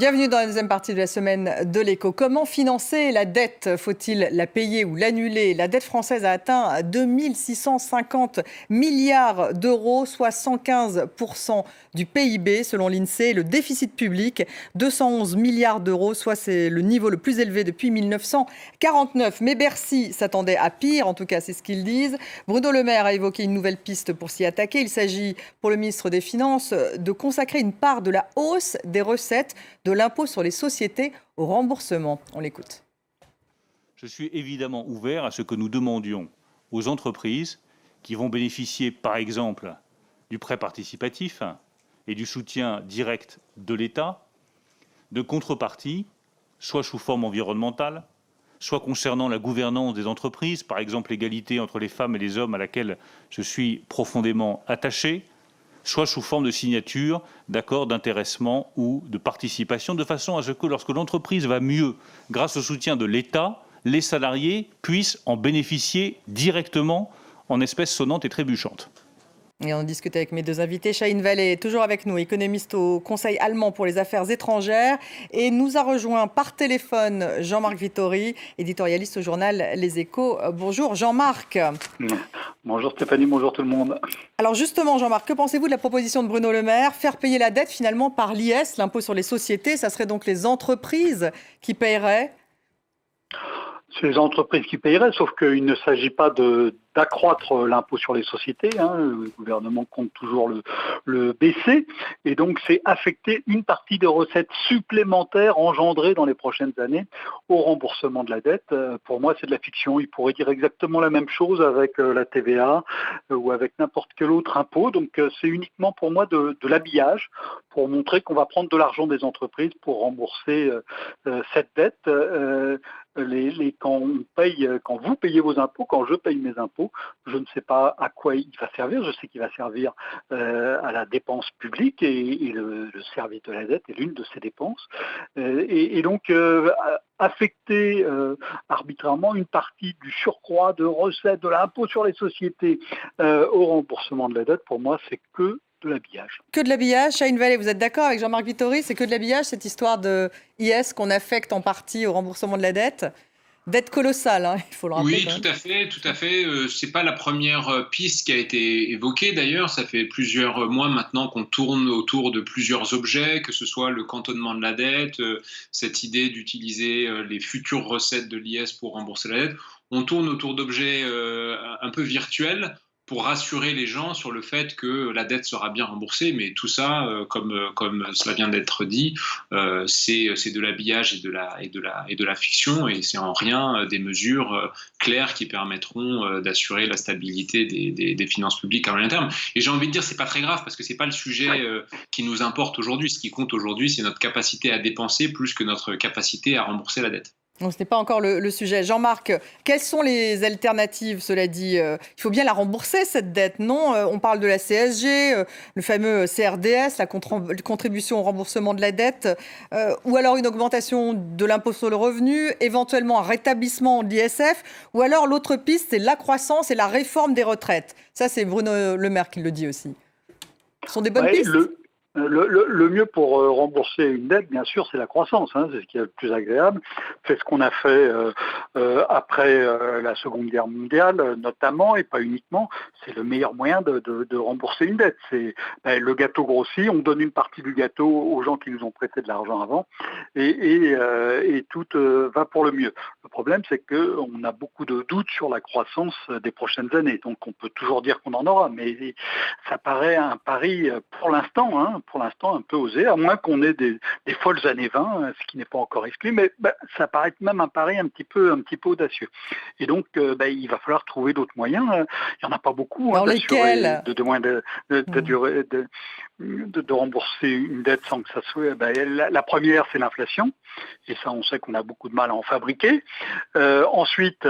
Bienvenue dans la deuxième partie de la semaine de l'Écho. Comment financer la dette? Faut-il la payer ou l'annuler? La dette française a atteint 2 650 milliards d'euros, soit 115% du PIB selon l'INSEE. Le déficit public, 211 milliards d'euros, soit c'est le niveau le plus élevé depuis 1949. Mais Bercy s'attendait à pire, en tout cas c'est ce qu'ils disent. Bruno Le Maire a évoqué une nouvelle piste pour s'y attaquer. Il s'agit pour le ministre des Finances de consacrer une part de la hausse des recettes de l'impôt sur les sociétés au remboursement. On l'écoute. Je suis évidemment ouvert à ce que nous demandions aux entreprises qui vont bénéficier, par exemple, du prêt participatif et du soutien direct de l'État, de contrepartie, soit sous forme environnementale, soit concernant la gouvernance des entreprises, par exemple l'égalité entre les femmes et les hommes à laquelle je suis profondément attaché, soit sous forme de signature d'accords d'intéressement ou de participation, de façon à ce que lorsque l'entreprise va mieux, grâce au soutien de l'État, les salariés puissent en bénéficier directement en espèces sonnantes et trébuchantes. Et on discute avec mes deux invités. Shahin Vallée est toujours avec nous, économiste au Conseil allemand pour les affaires étrangères. Et nous a rejoint par téléphone Jean-Marc Vittori, éditorialiste au journal Les Échos. Bonjour Jean-Marc. Bonjour Stéphanie, bonjour tout le monde. Alors justement Jean-Marc, que pensez-vous de la proposition de Bruno Le Maire? Faire payer la dette finalement par l'IS, l'impôt sur les sociétés, ça serait donc les entreprises qui paieraient? C'est les entreprises qui paieraient, sauf qu'il ne s'agit pas d'accroître l'impôt sur les sociétés. Le gouvernement compte toujours le baisser. Et donc, c'est affecter une partie de recettes supplémentaires engendrées dans les prochaines années au remboursement de la dette. Pour moi, c'est de la fiction. Il pourrait dire exactement la même chose avec la TVA ou avec n'importe quel autre impôt. Donc, c'est uniquement pour moi de l'habillage pour montrer qu'on va prendre de l'argent des entreprises pour rembourser cette dette. Quand vous payez vos impôts, quand je paye mes impôts, je ne sais pas à quoi il va servir. Je sais qu'il va servir à la dépense publique et le service de la dette est l'une de ces dépenses. Et donc, affecter arbitrairement une partie du surcroît de recettes de l'impôt sur les sociétés au remboursement de la dette, pour moi, c'est que de l'habillage. Que de l'habillage. Shahin Vallée, vous êtes d'accord avec Jean-Marc Vittori? C'est que de l'habillage, cette histoire de IS qu'on affecte en partie au remboursement de la dette? Dette colossale, il faut le rappeler. Oui, tout à fait. C'est pas la première piste qui a été évoquée d'ailleurs. Ça fait plusieurs mois maintenant qu'on tourne autour de plusieurs objets, que ce soit le cantonnement de la dette, cette idée d'utiliser les futures recettes de l'IS pour rembourser la dette. On tourne autour d'objets un peu virtuels pour rassurer les gens sur le fait que la dette sera bien remboursée, mais tout ça, comme cela vient d'être dit, c'est de l'habillage et de la fiction, et c'est en rien des mesures claires qui permettront d'assurer la stabilité des finances publiques à moyen terme. Et j'ai envie de dire, c'est pas très grave, parce que c'est pas le sujet qui nous importe aujourd'hui. Ce qui compte aujourd'hui, c'est notre capacité à dépenser plus que notre capacité à rembourser la dette. Donc, ce n'est pas encore le sujet. Jean-Marc, quelles sont les alternatives? Cela dit, il faut bien la rembourser, cette dette, non? On parle de la CSG, le fameux CRDS, la contribution au remboursement de la dette, ou alors une augmentation de l'impôt sur le revenu, éventuellement un rétablissement de l'ISF, ou alors l'autre piste, c'est la croissance et la réforme des retraites. Ça, c'est Bruno Le Maire qui le dit aussi. Ce sont des bonnes pistes. Le mieux pour rembourser une dette, bien sûr, c'est la croissance. C'est ce qui est le plus agréable. C'est ce qu'on a fait après la Seconde Guerre mondiale, notamment, et pas uniquement. C'est le meilleur moyen de rembourser une dette. Le gâteau grossit, on donne une partie du gâteau aux gens qui nous ont prêté de l'argent avant, et tout va pour le mieux. Le problème, c'est qu'on a beaucoup de doutes sur la croissance des prochaines années. Donc, on peut toujours dire qu'on en aura, mais ça paraît un pari pour l'instant, un peu osé, à moins qu'on ait des folles années 20, ce qui n'est pas encore exclu, mais ça paraît même un pari un petit peu audacieux. Et donc, il va falloir trouver d'autres moyens. Il n'y en a pas beaucoup. Dans lesquels de rembourser une dette sans que ça soit... la première, c'est l'inflation. Et ça, on sait qu'on a beaucoup de mal à en fabriquer. Ensuite,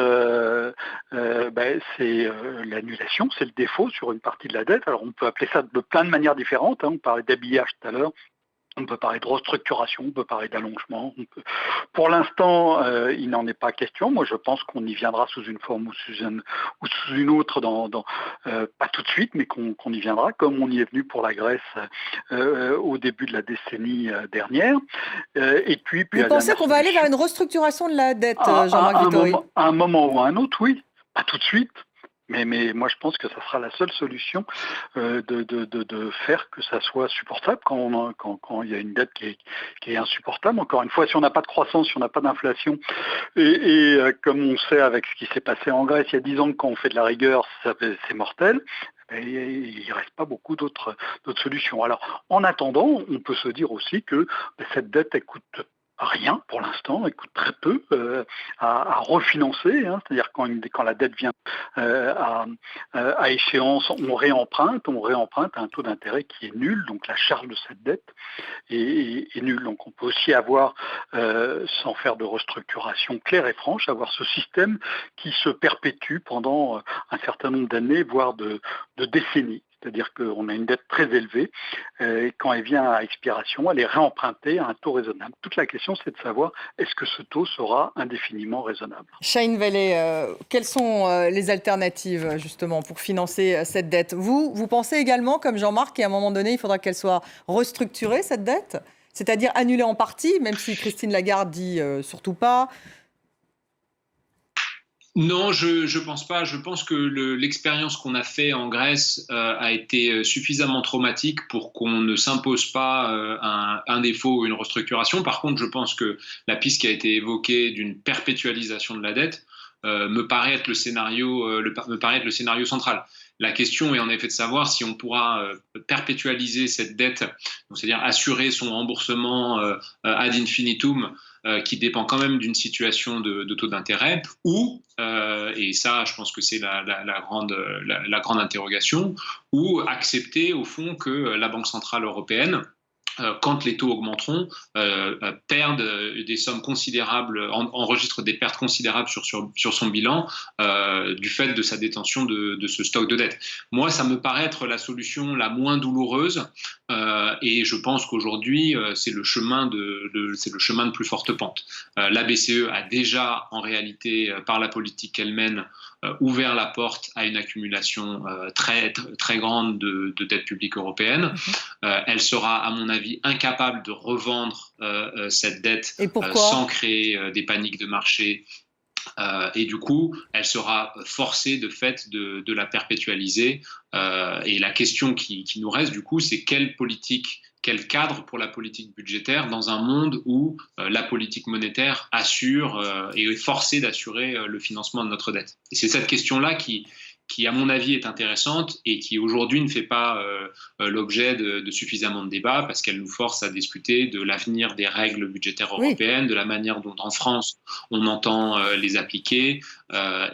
c'est l'annulation, c'est le défaut sur une partie de la dette. Alors, on peut appeler ça de plein de manières différentes. On parlait d'habillage tout à l'heure. On peut parler de restructuration, on peut parler d'allongement. Pour l'instant, il n'en est pas question. Moi, je pense qu'on y viendra sous une forme ou sous une autre, pas tout de suite, mais qu'on y viendra, comme on y est venu pour la Grèce au début de la décennie dernière. Et puis, vous pensez qu'on va aller vers une restructuration de la dette, Jean-Marc Vittori? À un moment ou à un autre, oui. Pas tout de suite. Mais moi, je pense que ça sera la seule solution de faire que ça soit supportable quand il y a une dette qui est insupportable. Encore une fois, si on n'a pas de croissance, si on n'a pas d'inflation, et comme on sait avec ce qui s'est passé en Grèce il y a 10 ans, quand on fait de la rigueur, c'est mortel. Il ne reste pas beaucoup d'autres solutions. Alors, en attendant, on peut se dire aussi que cette dette, elle coûte rien pour l'instant, elle coûte très peu à refinancer, c'est-à-dire quand la dette vient à échéance, on réemprunte à un taux d'intérêt qui est nul, donc la charge de cette dette est nulle. Donc on peut aussi avoir, sans faire de restructuration claire et franche, avoir ce système qui se perpétue pendant un certain nombre d'années, voire de décennies. C'est-à-dire qu'on a une dette très élevée et quand elle vient à expiration, elle est réempruntée à un taux raisonnable. Toute la question, c'est de savoir est-ce que ce taux sera indéfiniment raisonnable. Shahin Velleh, quelles sont les alternatives justement pour financer cette dette? Vous pensez également, comme Jean-Marc, qu'à un moment donné, il faudra qu'elle soit restructurée, cette dette? C'est-à-dire annulée en partie, même si Christine Lagarde dit surtout pas? Non, je pense pas. Je pense que l'expérience qu'on a fait en Grèce a été suffisamment traumatique pour qu'on ne s'impose pas un défaut ou une restructuration. Par contre, je pense que la piste qui a été évoquée d'une perpétualisation de la dette me paraît être le scénario central. La question est en effet de savoir si on pourra perpétualiser cette dette, c'est-à-dire assurer son remboursement ad infinitum, qui dépend quand même d'une situation de taux d'intérêt, ou, et ça je pense que c'est la grande interrogation, ou accepter au fond que la Banque Centrale Européenne, quand les taux augmenteront, perdent des sommes considérables, enregistrent des pertes considérables sur son bilan du fait de sa détention de ce stock de dette. Moi, ça me paraît être la solution la moins douloureuse et je pense qu'aujourd'hui, c'est le chemin de plus forte pente. La BCE a déjà, en réalité, par la politique qu'elle mène, ouvert la porte à une accumulation très, très grande de dettes publiques européennes. Elle sera, à mon avis, incapable de revendre cette dette sans créer des paniques de marché. Et du coup, elle sera forcée de fait de la perpétualiser. Et la question qui nous reste, du coup, c'est quel cadre pour la politique budgétaire dans un monde où la politique monétaire assure et est forcée d'assurer le financement de notre dette. Et c'est cette question-là qui, à mon avis, est intéressante et qui, aujourd'hui, ne fait pas l'objet de suffisamment de débats parce qu'elle nous force à discuter de l'avenir des règles budgétaires européennes, de la manière dont, en France, on entend les appliquer.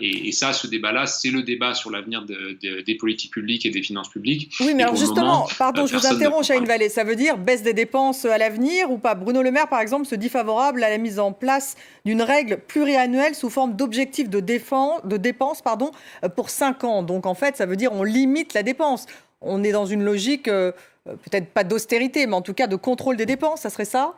Et ça, ce débat-là, c'est le débat sur l'avenir des politiques publiques et des finances publiques. Oui, mais alors justement, pardon, je vous interromps, Shahin Velleh, ça veut dire baisse des dépenses à l'avenir ou pas? Bruno Le Maire, par exemple, se dit favorable à la mise en place d'une règle pluriannuelle sous forme d'objectifs de dépenses pour 5 ans. Donc, en fait, ça veut dire on limite la dépense. On est dans une logique, peut-être pas d'austérité, mais en tout cas de contrôle des dépenses, ça serait ça?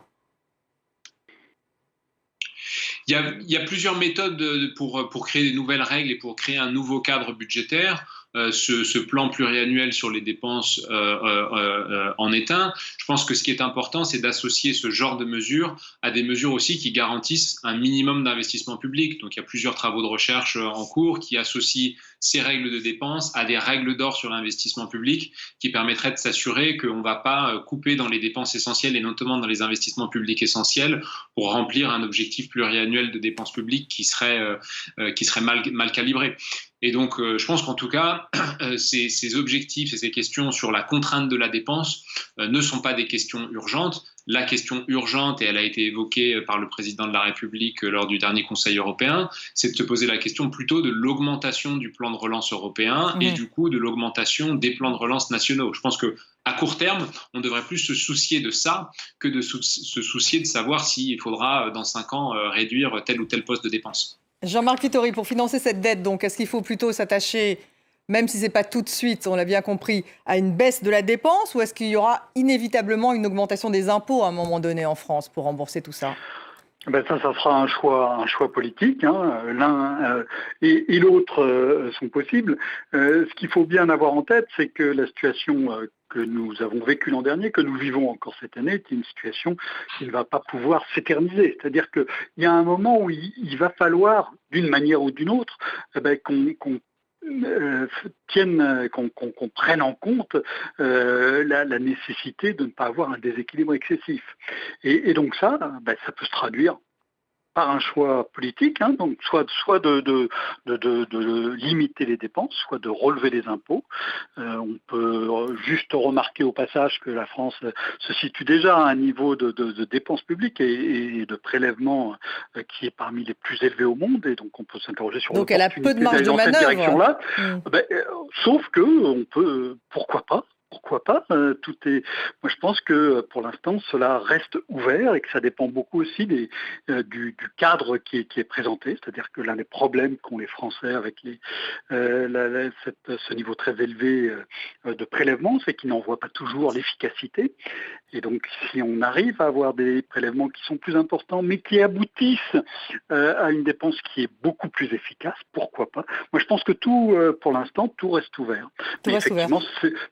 Il y a plusieurs méthodes pour créer des nouvelles règles et pour créer un nouveau cadre budgétaire. Ce plan pluriannuel sur les dépenses en est un. Je pense que ce qui est important, c'est d'associer ce genre de mesures à des mesures aussi qui garantissent un minimum d'investissement public. Donc il y a plusieurs travaux de recherche en cours qui associent ces règles de dépenses à des règles d'or sur l'investissement public qui permettraient de s'assurer qu'on ne va pas couper dans les dépenses essentielles et notamment dans les investissements publics essentiels pour remplir un objectif pluriannuel de dépenses publiques qui serait mal calibré. Et donc, je pense qu'en tout cas, ces objectifs et ces questions sur la contrainte de la dépense ne sont pas des questions urgentes. La question urgente, et elle a été évoquée par le président de la République lors du dernier Conseil européen, c'est de se poser la question plutôt de l'augmentation du plan de relance européen et du coup de l'augmentation des plans de relance nationaux. Je pense qu'à court terme, on devrait plus se soucier de ça que de se soucier de savoir s'il faudra, dans 5 ans, réduire tel ou tel poste de dépense. Jean-Marc Vittori, pour financer cette dette, donc, est-ce qu'il faut plutôt s'attacher même si ce n'est pas tout de suite, on l'a bien compris, à une baisse de la dépense, ou est-ce qu'il y aura inévitablement une augmentation des impôts à un moment donné en France pour rembourser tout ça? Ça sera un choix politique. Hein. L'un et l'autre sont possibles. Ce qu'il faut bien avoir en tête, c'est que la situation que nous avons vécue l'an dernier, que nous vivons encore cette année, est une situation qui ne va pas pouvoir s'éterniser. C'est-à-dire qu'il y a un moment où il va falloir, d'une manière ou d'une autre, qu'on qu'on prenne en compte la nécessité de ne pas avoir un déséquilibre excessif. Et donc ça peut se traduire par un choix politique, hein, donc soit de limiter les dépenses, soit de relever les impôts. On peut juste remarquer au passage que la France se situe déjà à un niveau de dépenses publiques et de prélèvements qui est parmi les plus élevés au monde, et donc on peut s'interroger sur donc elle a peu de marge de manœuvre. Cette direction-là. Sauf que on peut, pourquoi pas. Tout est. Moi, je pense que pour l'instant, cela reste ouvert et que ça dépend beaucoup aussi du cadre qui est présenté. C'est-à-dire que l'un des problèmes qu'ont les Français avec ce niveau très élevé de prélèvement, c'est qu'ils n'en voient pas toujours l'efficacité. Et donc, si on arrive à avoir des prélèvements qui sont plus importants, mais qui aboutissent à une dépense qui est beaucoup plus efficace, pourquoi pas? Moi, je pense que pour l'instant, tout reste ouvert.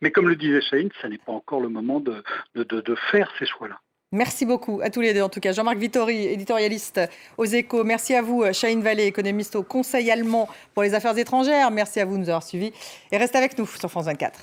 Mais comme le disait Chahine, ça n'est pas encore le moment de faire ces choix-là. Merci beaucoup à tous les deux, en tout cas. Jean-Marc Vittori, éditorialiste aux Échos. Merci à vous, Chahine Vallée, économiste au Conseil allemand pour les affaires étrangères. Merci à vous de nous avoir suivis. Et restez avec nous sur France 24.